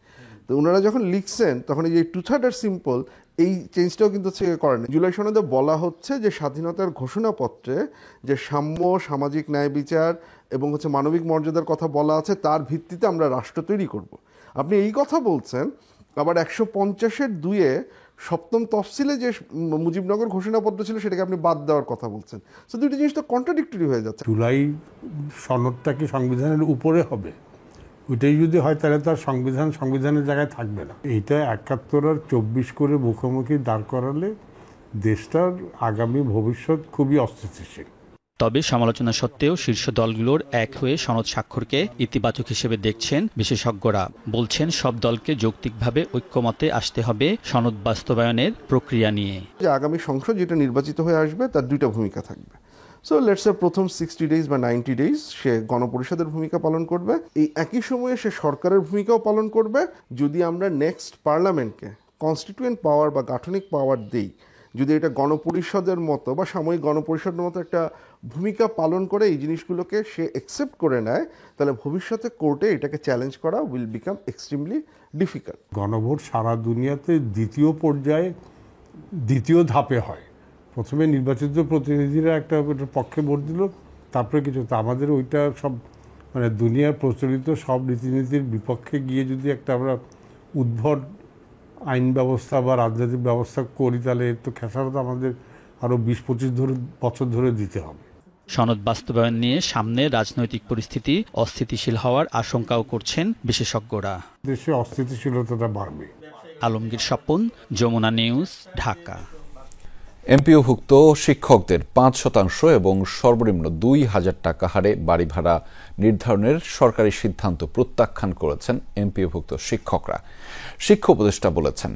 তো ওনারা যখন লিখছেন তখন এই যে 2/3 আর সিম্পল এই চেঞ্জটাও কিন্তু করেন। জুলাই সনদে বলা হচ্ছে যে স্বাধীনতার ঘোষণাপত্রে যে সাম্য, সামাজিক ন্যায় বিচার এবং হচ্ছে মানবিক মর্যাদার কথা বলা আছে, তার ভিত্তিতে আমরা রাষ্ট্র তৈরি করব। আপনি এই কথা বলছেন, আবার 150-এর 2-এ 7ম তফসিলে যে মুজিবনগর ঘোষণাপত্র ছিল সেটাকে আপনি বাদ দেওয়ার কথা বলছেন। তো দুইটা জিনিস তো কন্ট্রাডিক্টরি হয়ে যাচ্ছে। জুলাই সনদটা কি সংবিধানের উপরে হবে? ওইটাই যদি হয় তাহলে তার সংবিধানের জায়গায় থাকবে না। এইটা ৭১ আর 24 করে মুখোমুখি দাঁড় করালে দেশটার আগামী ভবিষ্যৎ খুবই অস্থিতিশীল। তবে সমালোচনা সত্ত্বেও শীর্ষ দলগুলোর এক হয়ে সনদ স্বাক্ষরকে ইতিবাচক হিসেবে দেখছেন বিশেষজ্ঞরা। বলছেন সব দলকে যৌক্তিকভাবে ঐক্যমতে আসতে হবে সনদ বাস্তবায়নের প্রক্রিয়া নিয়ে। যে আগামী সংসদ যেটা নির্বাচিত হয়ে আসবে তার দুইটা ভূমিকা থাকবে। সো লেটস সে প্রথম 60 ডেজ বা 90 ডেজ সে গণপরিষদের ভূমিকা পালন করবে, এই একই সময়ে সে সরকারের ভূমিকাও পালন করবে। যদি আমরা নেক্সট পার্লামেন্টকে কনস্টিটিউয়েন্ট পাওয়ার বা গাঠনিক পাওয়ার দিই, যদি এটা গণপরিষদের মতো বা সাময়িক গণপরিষদের মতো একটা ভূমিকা পালন করে এই জিনিসগুলোকে সে অ্যাকসেপ্ট করে নেয়, তাহলে ভবিষ্যতে কোর্টে এটাকে চ্যালেঞ্জ করা উইল বিকাম এক্সট্রিমলি ডিফিকাল্ট। গণভোট সারা দুনিয়াতে দ্বিতীয় পর্যায়ে দ্বিতীয় ধাপে হয়। প্রথমে নির্বাচিত প্রতিনিধিরা একটা পক্ষে ভোট দিল, তারপরে কিছু। আমাদের ওইটা সব দুনিয়ার প্রচলিত সব রীতিনীতির বিপক্ষে গিয়ে যদি একটা আমরা উদ্ভট আইন ব্যবস্থা বা রাজনৈতিক ব্যবস্থা করি, তাহলে এর তো খেসারত আমাদের আরও 20-25 বছর ধরে দিতে হবে। সনদ বাস্তবায়ন নিয়ে সামনে রাজনৈতিক পরিস্থিতি অস্থিতিশীল হওয়ার আশঙ্কাও করছেন বিশেষজ্ঞরা। দেশে অস্থিতিশীলতাটা বাড়বে। আলমগীর স্বপন, যমুনা নিউজ, ঢাকা। এমপিওভুক্ত শিক্ষকদের 5% এবং সর্বনিম্ন 2,000 টাকা হারে বাড়ি ভাড়া নির্ধারণের সরকারি সিদ্ধান্ত প্রত্যাখ্যান করেছেন এমপিওভুক্ত শিক্ষকরা। শিক্ষা উপদেষ্টা বলেছেন,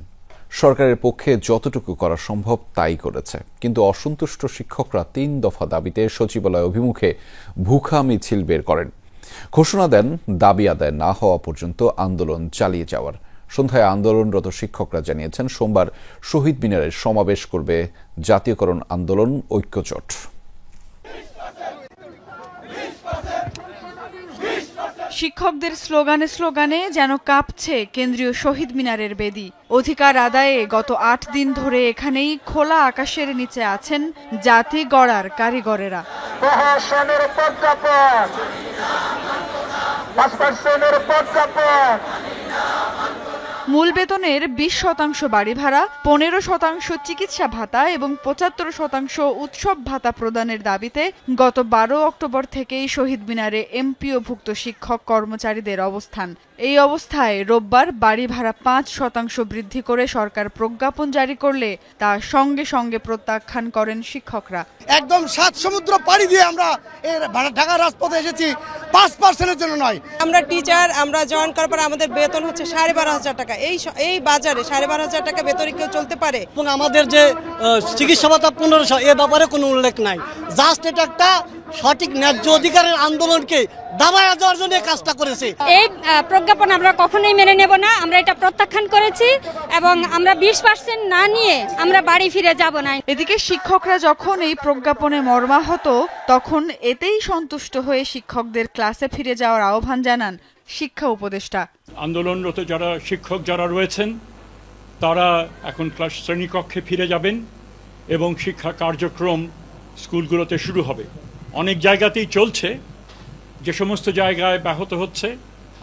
সরকারের পক্ষে যতটুকু করা সম্ভব তাই করেছে, কিন্তু অসন্তুষ্ট শিক্ষকরা 3 দফা দাবিতে সচিবালয় অভিমুখে ভুখা মিছিল বের করেন। ঘোষণা দেন দাবি আদায় না হওয়া পর্যন্ত আন্দোলন চালিয়ে যাওয়ার। সন্ধ্যায় আন্দোলনরত শিক্ষকরা জানিয়েছেন সোমবার শহীদ মিনারে সমাবেশ করবে জাতীয়করণ আন্দোলন ঐক্যজোট। শিক্ষকদের স্লোগানে স্লোগানে যেন কাঁপছে কেন্দ্রীয় শহীদ মিনারের বেদি। অধিকার আদায়ে গত 8 দিন ধরে এখানেই খোলা আকাশের নিচে আছেন জাতি গড়ার কারিগরেরা। মূল বেতনের 20% বাড়ি ভাড়া, 15% চিকিৎসা ভাতা এবং 75% উৎসব ভাতা প্রদানের দাবিতে গত 12 অক্টোবর থেকেই শহীদ মিনারে এমপিওভুক্ত শিক্ষক কর্মচারীদের অবস্থান। এই অবস্থায় রোববার বাড়ি ভাড়া 5% বৃদ্ধি করে সরকার প্রজ্ঞাপন জারি করলে তা সঙ্গে সঙ্গে প্রত্যাখ্যান করেন শিক্ষকরা। একদম 7 সমুদ্র পাড়ি দিয়ে আমরা ঢাকা রাজপথে এসেছি 5%-এর জন্য নয়। আমরা টিচার, আমরা জয়েন করার পর আমাদের বেতন হচ্ছে 12,500 টাকা। এই বাজারে 12,500 টাকা বেতনে কেউ চলতে পারে? এবং আমাদের যে চিকিৎসা ভাতা 1500, এ ব্যাপারে কোনো উল্লেখ নাই। জাস্ট এটা একটা সঠিক ন্যায্য অধিকারের আন্দোলনকে দাবায় দেওয়ার জন্য কাজটা করেছে। এই প্রজ্ঞাপন আমরা কখনোই মেনে নেব না, আমরা এটা প্রত্যাখ্যান করেছি এবং আমরা 20% না নিয়ে আমরা বাড়ি ফিরে যাব না। এদিকে শিক্ষকরা যখন এই প্রজ্ঞাপনে মর্মাহত, তখন এতেই সন্তুষ্ট হয়ে শিক্ষকদের ক্লাসে ফিরে যাওয়ার আহ্বান জানান শিক্ষা উপদেষ্টা। আন্দোলনরত যারা শিক্ষক যারা রয়েছেন তারা এখন ক্লাস শ্রেণীকক্ষে ফিরে যাবেন এবং শিক্ষা কার্যক্রম স্কুলগুলোতে শুরু হবে। অনেক জায়গাতেই চলছে, যে সমস্ত জায়গায় ব্যাহত হচ্ছে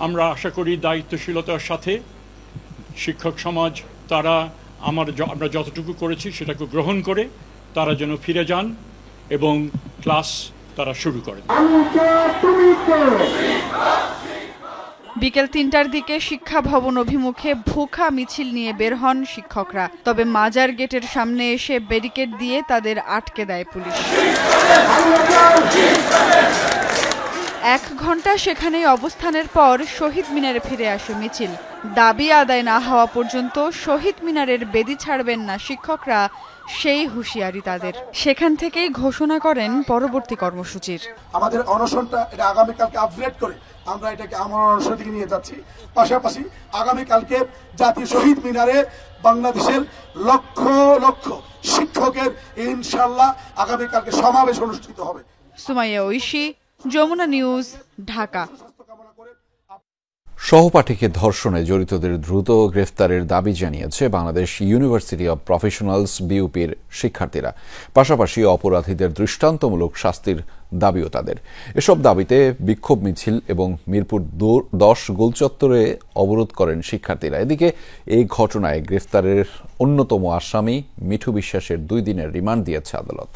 আমরা আশা করি দায়িত্বশীলতার সাথে শিক্ষক সমাজ তারা আমরা যতটুকু করেছি সেটাকে গ্রহণ করে তারা যেন ফিরে যান এবং ক্লাস তারা শুরু করেন। বিকেল 3টার দিকে শিক্ষা ভবন অভিমুখে ভুখা মিছিল নিয়ে বের হন শিক্ষকরা। তবে মাজার গেটের সামনে এসে ব্যারিকেড দিয়ে তাদের আটকে দেয় পুলিশ। 1 ঘন্টা সেখানেই অবস্থানের পর শহীদ মিনারে ফিরে আসে মিছিল। দাবি আদায় না হওয়া পর্যন্ত শহীদ মিনারের বেদি ছাড়বেন না শিক্ষকরা, সেই হুঁশিয়ারি তাদের। সেখান থেকেই ঘোষণা করেন পরবর্তী কর্মসূচির। আমাদের অনশনটা এটা আগামীকালকে আপগ্রেড করে আমরা এটাকে আমার অনশন দিকে নিয়ে যাচ্ছি। পাশাপাশি আগামীকালকে জাতীয় শহীদ মিনারে বাংলাদেশের লক্ষ লক্ষ শিক্ষকের ইনশাআল্লাহ আগামীকালকে সমাবেশ অনুষ্ঠিত হবে। সুমাইয়া ঐশী, যমুনা নিউজ, ঢাকা। সহপাঠীকে ধর্ষণে জড়িতদের দ্রুত গ্রেফতারের দাবি জানিয়েছে বাংলাদেশ ইউনিভার্সিটি অব প্রফেশনালস বিইউপির শিক্ষার্থীরা। পাশাপাশি অপরাধীদের দৃষ্টান্তমূলক শাস্তির দাবিও তাদের। এসব দাবিতে বিক্ষোভ মিছিল এবং মিরপুর 10 গোলচত্বরে অবরোধ করেন শিক্ষার্থীরা। এদিকে এই ঘটনায় গ্রেফতারের অন্যতম আসামি মিঠু বিশ্বাসের 2 দিনের রিমান্ড দিয়েছে আদালত।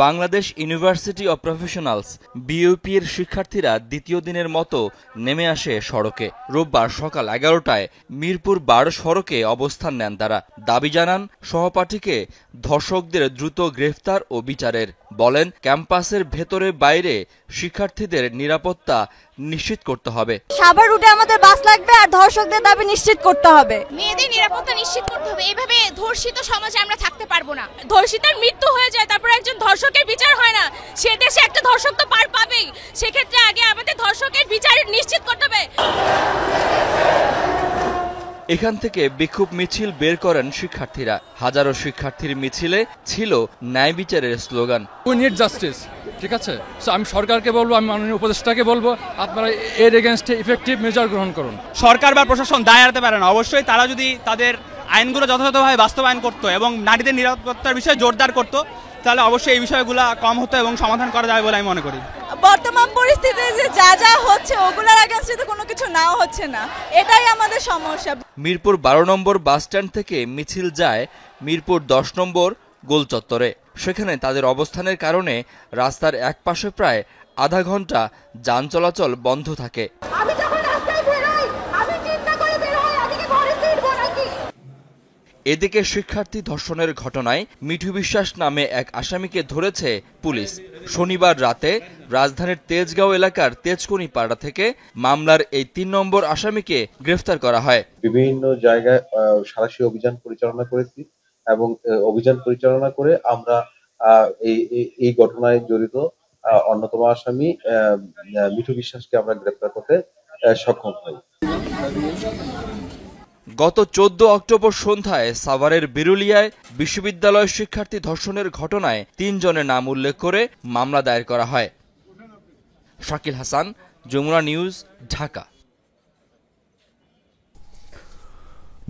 বাংলাদেশ ইউনিভার্সিটি অব প্রফেশনালস বিইউপির শিক্ষার্থীরা দ্বিতীয় দিনের মতো নেমে আসে সড়কে। রোববার সকাল 11টায় মিরপুর 12 সড়কে অবস্থান নেন তারা। দাবি জানান সহপাঠীকে ধর্ষকদের দ্রুত গ্রেফতার ও বিচারের। বলেন ক্যাম্পাসের ভেতরে বাইরে শিক্ষার্থীদের নিরাপত্তা নিশ্চিত করতে হবে। সাভার রুটে আমাদের বাস লাগবে আর ধর্ষকদের দাবি নিশ্চিত করতে হবে। মেয়েদের নিরাপত্তা নিশ্চিত করতে হবে। এইভাবে ধর্ষিত সমাজে আমরা থাকতে পারবো না। ধর্ষিতার মৃত্যু হয়ে যায়, তারপর একজন ধর্ষকের বিচার হয় না। সে দেশে একটা ধর্ষক তো পার পাবেই। সেক্ষেত্রে আগে আমাদের ধর্ষকের বিচার নিশ্চিত করতে হবে। এখান থেকে বিক্ষোভ মিছিল বের করেন শিক্ষার্থীরা। হাজারো শিক্ষার্থীর মিছিলে ছিল ন্যায় বিচারের স্লোগান। We need justice. ঠিক আছে, সো আমি সরকারকে বলবো, আমি মাননীয় উপদেষ্টাকে বলবো, আপনারা এর এগেইনস্টে ইফেক্টিভ মেজার গ্রহণ করুন। সরকার বা প্রশাসন দায় এড়াতে পারে না। অবশ্যই তারা যদি তাদের আইনগুলো যথাযথভাবে বাস্তবায়ন করতো এবং নারীদের নিরাপত্তার বিষয়ে জোরদার করতো, তাহলে অবশ্যই এই বিষয়গুলো কম হতো এবং সমাধান করা যাবে বলে আমি মনে করি। বর্তমান পরিস্থিতিতে যে যা হচ্ছে ওগুলোর এগেইনস্টে তো কোনো কিছু নাও হচ্ছে না, এটাই আমাদের সমস্যা। মিরপুর 12 নম্বর বাস স্ট্যান্ড থেকে মিছিল যায় মিরপুর 10 নম্বর গোল চত্বরে। সেখানে তাদের অবস্থানের কারণে রাস্তার একপাশে প্রায় আধা ঘন্টা যান চলাচল বন্ধ থাকে। এদিকে শিক্ষার্থী ধর্ষণের ঘটনায় মিঠু বিশ্বাস নামে এক আসামিকে ধরেছে পুলিশ। শনিবার রাতে রাজধানীর তেজগাঁও এলাকার তেজকনি পাড়া থেকে মামলার এই 3 নম্বর আসামিকে গ্রেফতার করা হয়। বিভিন্ন জায়গায় সাঁড়াশি অভিযান পরিচালনা করেছি এবং অভিযান পরিচালনা করে আমরা এই ঘটনায় জড়িত অন্যতম আসামি মিঠু বিশ্বাসকে আমরা গ্রেফতার করতে সক্ষম হই। গত 14 অক্টোবর সন্ধ্যায় সাভারের বিরুলিয়ায় বিশ্ববিদ্যালয় শিক্ষার্থী ধর্ষণের ঘটনায় 3 জনের নাম উল্লেখ করে মামলা দায়ের করা হয়। শাকিল হাসান, যমুনা নিউজ, ঢাকা।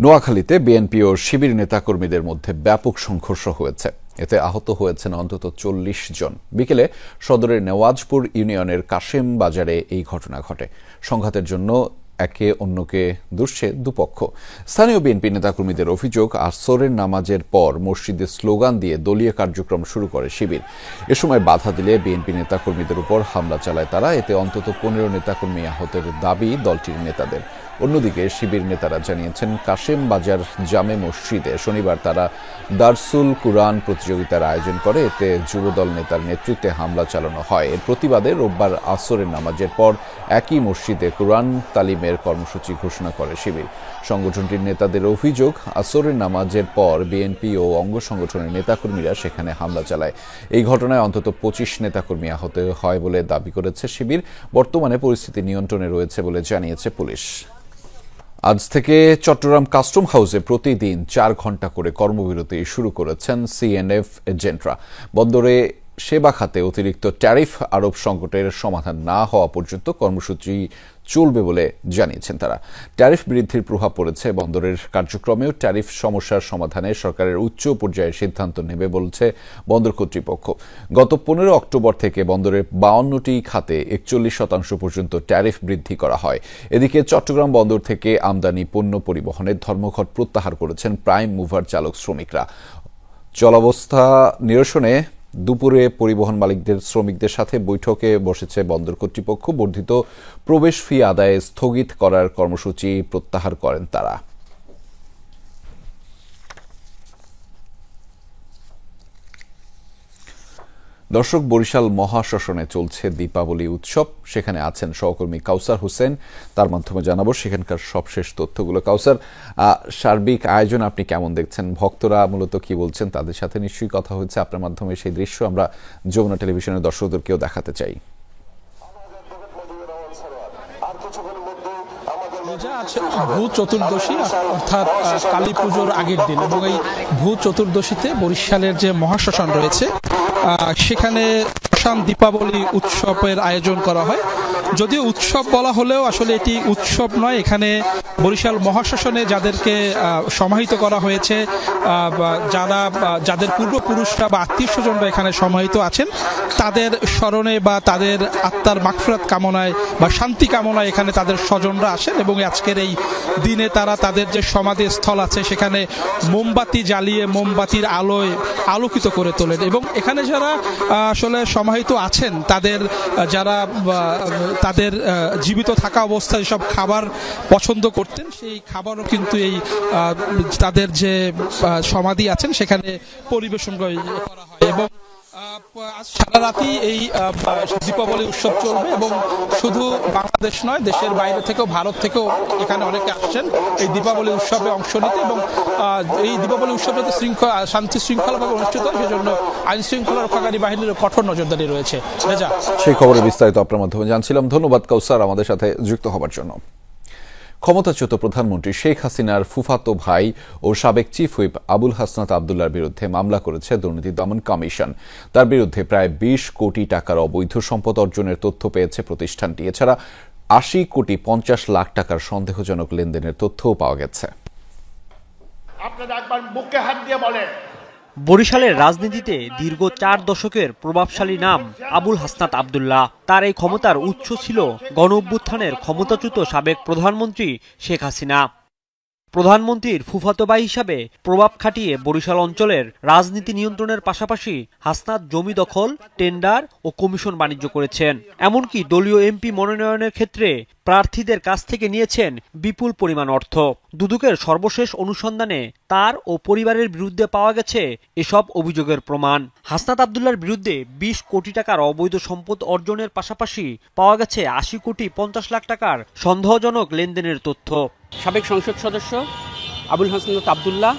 নোয়াখালীতে বিএনপি ও শিবির নেতাকর্মীদের মধ্যে ব্যাপক সংঘর্ষ হয়েছে। এতে আহত হয়েছেন অন্তত 40 জন। বিকেলে সদরের নেওয়াজপুর ইউনিয়নের কাশেম বাজারে এই ঘটনা ঘটে। সংঘাতের জন্য একে অন্যকে দুষছে দুপক্ষ। স্থানীয় বিএনপি নেতাকর্মীদের অভিযোগ, আসরের নামাজের পর মসজিদে স্লোগান দিয়ে দলীয় কার্যক্রম শুরু করে শিবির। এ সময় বাধা দিলে বিএনপি নেতাকর্মীদের উপর হামলা চালায় তারা। এতে অন্তত 15 নেতাকর্মী আহতের দাবি দলটির নেতাদের। অন্যদিকে শিবির নেতারা জানিয়েছেন, কাশেম বাজার জামে মসজিদে শনিবার তারা দারসুল কুরআন প্রতিযোগিতার আয়োজন করে। এতে যুবদল নেতার নেতৃত্বে হামলা চালানো হয়। এর প্রতিবাদে রোববার আসরের নামাজের পর একই মসজিদে কুরআন তালিমের কর্মসূচি ঘোষণা করে শিবির। সংগঠনটির নেতাদের অভিযোগ, আসরের নামাজের পর বিএনপি ও অঙ্গ সংগঠনের নেতাকর্মীরা সেখানে হামলা চালায়। এই ঘটনায় অন্তত 25 নেতাকর্মী আহত হয় বলে দাবি করেছে শিবির। বর্তমানে পরিস্থিতি নিয়ন্ত্রণে রয়েছে বলে জানিয়েছে পুলিশ। আজ থেকে চট্টগ্রাম কাস্টম হাউসে প্রতিদিন 4 ঘণ্টা করে কর্মবিরতি শুরু করেছেন সিএনএফ এজেন্টরা। বন্দরে সেবা খাতে অতিরিক্ত ট্যারিফ আরোপ সংকটের সমাধান না হওয়া পর্যন্ত কর্মসূচি চলবে বলে জানিয়েছেন তারা। ট্যারিফ বৃদ্ধির প্রভাব পড়েছে বন্দরের কার্যক্রমেও। ট্যারিফ সমস্যার সমাধানে সরকারের উচ্চ পর্যায়ের সিদ্ধান্ত নেবে বলছে বন্দর কর্তৃপক্ষ। গত 15 অক্টোবর থেকে বন্দরের 52টি খাতে 41% পর্যন্ত ট্যারিফ বৃদ্ধি করা হয়। এদিকে চট্টগ্রাম বন্দর থেকে আমদানি পণ্য পরিবহনের ধর্মঘট প্রত্যাহার করেছেন প্রাইম মুভার চালক শ্রমিকরা। চলাবস্থা নিরসনে দুপুরে পরিবহন মালিকদের শ্রমিকদের সাথে বৈঠকে বসেছে বন্দর কর্তৃপক্ষ। বর্ধিত প্রবেশ ফি আদায়ে স্থগিত করার কর্মসূচি প্রত্যাহার করেন তারা। দর্শক, বরিশাল মহাশ্মশানে চলছে দীপাবলি উৎসব। সেখানে আছেন সহকর্মী কাউসার হোসেন। তার মাধ্যমে জানাবো সেখানকার সবশেষ তথ্যগুলো। কাউসার, সার্বিক আয়োজন আপনি কেমন দেখছেন? ভক্তরা মূলত কি বলছেন? তাদের সাথে নিশ্চয়ই কথা হয়েছে। আপনার মাধ্যমে সেই দৃশ্য আমরা যমুনা টেলিভিশনের দর্শকদেরকেও দেখাতে চাই। ভূ চতুর্দশী অর্থাৎ কালী পুজোর আগের দিন, এবং এই ভূ চতুর্দশীতে বরিশালের যে মহাশ্মশান রয়েছে সেখানে শ্মশান দীপাবলি উৎসবের আয়োজন করা হয়। যদিও উৎসব বলা হলেও আসলে এটি উৎসব নয়। এখানে বরিশাল মহাশ্মশানে যাদেরকে সমাহিত করা হয়েছে, যাদের পূর্বপুরুষরা বা আত্মীয় স্বজনরা এখানে সমাহিত আছেন, তাদের স্মরণে বা তাদের আত্মার মাগফিরাত কামনায় বা শান্তি কামনায় এখানে তাদের স্বজনরা আসেন। এবং আজকের এই দিনে তারা তাদের যে সমাধি স্থল আছে সেখানে মোমবাতি জ্বালিয়ে মোমবাতির আলোয় আলোকিত করে তোলেন। এবং এখানে যারা আসলে সমাহিত আছেন তাদের জীবিত থাকা অবস্থায় সব খাবার পছন্দ করতেন, সেই খাবারও কিন্তু এই তাদের যে সমাধি আছেন সেখানে পরিবেশন করা হয়। এবং আজ সারা রাতি এই দীপাবলি উৎসব চলবে। এবং শুধু বাংলাদেশ নয়, দেশের বাইরে থেকেও, ভারত থেকেও এখানে অনেকে আসছেন এই দীপাবলি উৎসবে অংশ নিতে। এবং এই দীপাবলি উৎসব যাতে শান্তি শৃঙ্খলাভাবে অনুষ্ঠিত হয় সেজন্য আইন শৃঙ্খলা রক্ষাকারী বাহিনীর কঠোর নজরদারি রয়েছে। সেই খবরে বিস্তারিত আপনার মাধ্যমে জানছিলাম। ধন্যবাদ কাউসার আমাদের সাথে যুক্ত হবার জন্য। ক্ষমতাচ্যুত প্রধানমন্ত্রী শেখ হাসিনার ফুফাতো ভাই ও সাবেক চিফ হুইপ আবুল হাসনাত আবদুল্লাহর বিরুদ্ধে মামলা করেছে দুর্নীতি দমন কমিশন। তার বিরুদ্ধে প্রায় 20 কোটি টাকার অবৈধ সম্পদ অর্জনের তথ্য পেয়েছে প্রতিষ্ঠানটি। এছাড়া 80 কোটি 50 লাখ টাকার সন্দেহজনক লেনদেনের তথ্যও পাওয়া গেছে। আপনারা একবার বুকে হাত দিয়ে বলেন, বরিশালের রাজনীতিতে দীর্ঘ 4 দশকের প্রভাবশালী নাম আবুল হাসনাত আবদুল্লাহ। তার এই ক্ষমতার উৎস ছিল গণঅভ্যুত্থানের ক্ষমতাচ্যুত সাবেক প্রধানমন্ত্রী শেখ হাসিনা। প্রধানমন্ত্রীর ফুফাতো ভাই হিসাবে প্রভাব খাটিয়ে বরিশাল অঞ্চলের রাজনীতি নিয়ন্ত্রণের পাশাপাশি হাসনাত জমি দখল, টেন্ডার ও কমিশন বাণিজ্য করেছেন। এমনকি দলীয় এমপি মনোনয়নের ক্ষেত্রে প্রার্থীদের কাছ থেকে নিয়েছেন বিপুল পরিমাণ অর্থ। দুদকের সর্বশেষ অনুসন্ধানে তার ও পরিবারের বিরুদ্ধে পাওয়া গেছে এসব অভিযোগের প্রমাণ। হাসনাত আবদুল্লাহর বিরুদ্ধে 20 কোটি টাকার অবৈধ সম্পদ অর্জনের পাশাপাশি পাওয়া গেছে 80 কোটি 50 লাখ টাকার সন্দেহজনক লেনদেনের তথ্য। সাবেক সংসদ সদস্য আবুল হাসনাত আবদুল্লাহ,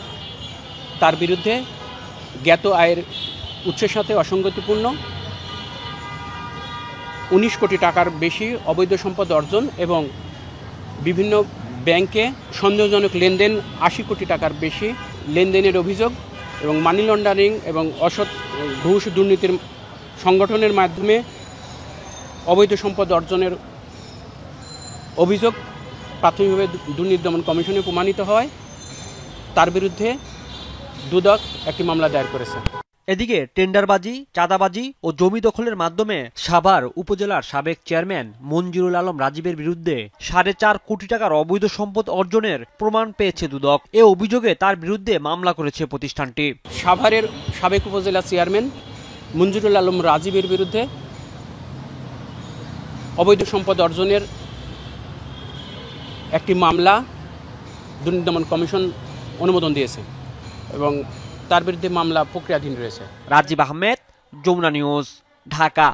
তার বিরুদ্ধে জ্ঞাত আয়ের উৎসের সাথে অসঙ্গতিপূর্ণ 19 কোটি টাকার বেশি অবৈধ সম্পদ অর্জন এবং বিভিন্ন ব্যাংকে সন্দেহজনক লেনদেন 80 কোটি টাকার বেশি লেনদেনের অভিযোগ এবং মানি লন্ডারিং এবং অসৎ ঘুষ দুর্নীতির সংগঠনের মাধ্যমে অবৈধ সম্পদ অর্জনের অভিযোগ প্রাথমিকভাবে দুর্নীতি দমন কমিশনে প্রমাণিত হয়, তার বিরুদ্ধে দুদক একটি মামলা দায়ের করেছে। এদিকে টেন্ডারবাজি, চাঁদাবাজি ও জমি দখলের মাধ্যমে সাভার উপজেলার সাবেক চেয়ারম্যান মঞ্জুরুল আলম রাজীবের বিরুদ্ধে 4.5 কোটি টাকার অবৈধ সম্পদ অর্জনের প্রমাণ পেয়েছে দুদক। এ অভিযোগে তার বিরুদ্ধে মামলা করেছে প্রতিষ্ঠানটি। সাভারের সাবেক উপজেলা চেয়ারম্যান মঞ্জুরুল আলম রাজীবের বিরুদ্ধে অবৈধ সম্পদ অর্জনের একটি মামলা দুর্নীতি দমন কমিশন অনুমোদন দিয়েছে এবং তার বিরুদ্ধে মামলা প্রক্রিয়াধীন রয়েছে। রাজীব আহমেদ, যমুনা নিউজ, ঢাকা।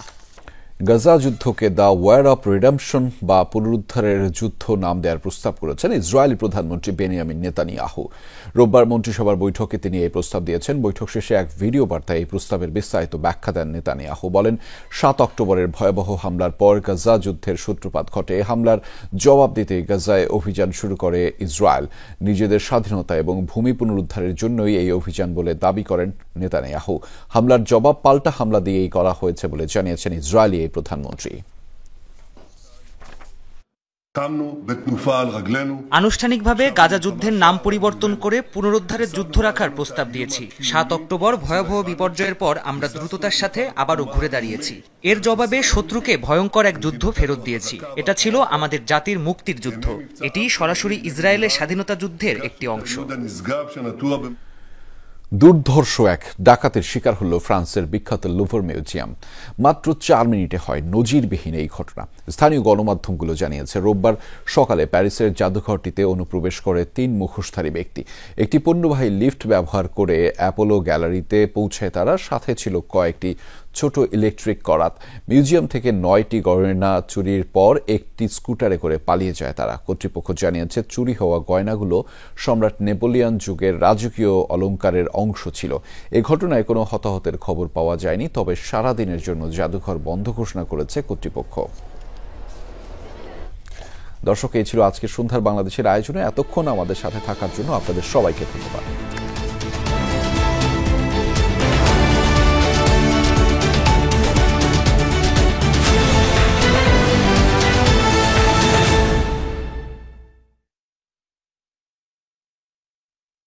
গাজা যুদ্ধকে দ্য ওয়ার অফ রিডেম্পশন বা পুনরুদ্ধারের যুদ্ধ নাম দেওয়ার প্রস্তাব করেছেন ইসরায়েলি প্রধানমন্ত্রী বেনিয়ামিন নেতানিয়াহু। রোববার মন্ত্রিসভার বৈঠকে তিনি এই প্রস্তাব দিয়েছেন। বৈঠক শেষে এক ভিডিও বার্তায় এই প্রস্তাবের বিস্তারিত ব্যাখ্যা দেন নেতানিয়াহু। বলেন, 7 অক্টোবরের ভয়াবহ হামলার পর গাজা যুদ্ধের সূত্রপাত ঘটে। এই হামলার জবাব দিতে গাজায় অভিযান শুরু করে ইসরায়েল। নিজেদের স্বাধীনতা এবং ভূমি পুনরুদ্ধারের জন্যই এই অভিযান বলে দাবি করেন নেতানিয়াহু। হামলার জবাব পাল্টা হামলা দিয়েই করা হয়েছে বলে জানিয়েছেন ইসরায়েলি প্রধানমন্ত্রী। আনুষ্ঠানিকভাবে গাজা যুদ্ধের নাম পরিবর্তন করে পুনরুদ্ধারের যুদ্ধ রাখার প্রস্তাব দিয়েছি। 7 অক্টোবর ভয়াবহ বিপর্যয়ের পর আমরা দ্রুততার সাথে আবারও ঘুরে দাঁড়িয়েছি। এর জবাবে শত্রুকে ভয়ঙ্কর এক যুদ্ধ ফেরত দিয়েছি। এটা ছিল আমাদের জাতির মুক্তির যুদ্ধ। এটি সরাসরি ইসরায়েলের স্বাধীনতা যুদ্ধের একটি অংশ। দুর্ধর্ষ এক ডাকাতের শিকার হল ফ্রান্সের বিখ্যাত লুভর মিউজিয়াম। মাত্র 4 মিনিটে হয় নজিরবিহীন এই ঘটনা। স্থানীয় গণমাধ্যমগুলো জানিয়েছে, রোববার সকালে প্যারিসের জাদুঘরটিতে অনুপ্রবেশ করে 3 মুখোশধারী ব্যক্তি। একটি পণ্যবাহী লিফট ব্যবহার করে অ্যাপোলো গ্যালারিতে পৌঁছায় তারা। সাথে ছিল কয়েকটি ছোট ইলেকট্রিক করাত। মিউজিয়াম থেকে 9টি গয়না চুরির পর একটি স্কুটারে করে পালিয়ে যায় তারা। কর্তৃপক্ষ জানিয়েছে, চুরি হওয়া গয়নাগুলো সম্রাট নেপোলিয়ন যুগের রাজকীয় অলংকারের অংশ ছিল। এ ঘটনায় কোনো হতাহতের খবর পাওয়া যায়নি, তবে সারাদিনের জন্য জাদুঘর বন্ধ ঘোষণা করেছে কর্তৃপক্ষ। দর্শক, এই ছিল আজকের সন্ধ্যার বাংলাদেশের আয়োজনে। এতক্ষণ আমাদের সাথে থাকার জন্য আপনাদের সবাইকে ধন্যবাদ।